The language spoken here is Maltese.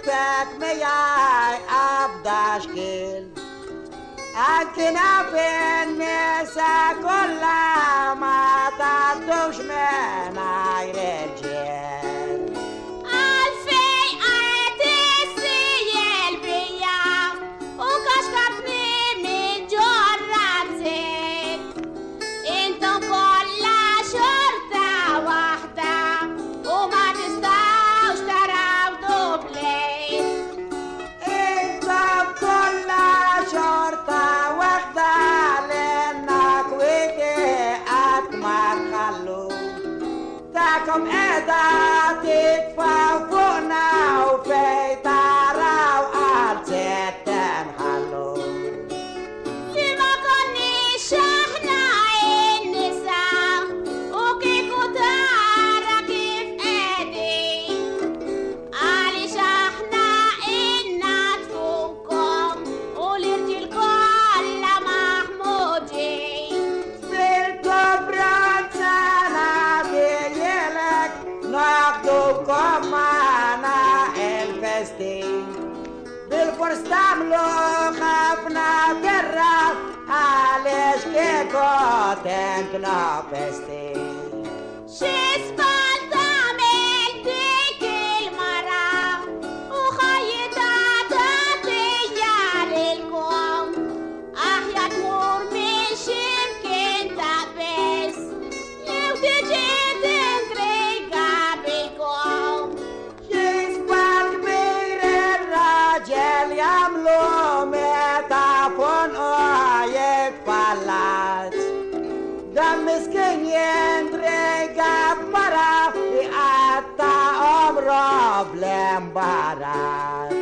كيفك مياي أبداشكيل أنتنا في النساء كلها ما تعطوش من عير الجيل ألفي أتسي البيا وكشكتني من جرة زيت انتم كلها شرطة واحدة وما تستوش تراو دوبليت انتم كلها شرطة واحدة لأنك وقعت ما تخلوا تاكم إذا تدفع فوقنا وفي ترى وقالت تنحلوا لما كنيش احنا النساء وكيكو تارا كيف ايدي عاليش احنا إنا تفوقكم والرجل كلها محمودي بالكبرى سنة ديالك ناخدوكم معنا الفستين بالفرس تعملوا خافنا بالراف علاش كيكو تنكنا فستين شسبال تعمل ديك المرة وخيطها تطيع للكم أحيا تمور مش يمكن تحبس لو تجي تنتريقها بالكم يسبق كبير الراجل يعملوا ميتافون ويتفلت دم مسكين ينتريقها بمرة يقطع عمره بلمبارات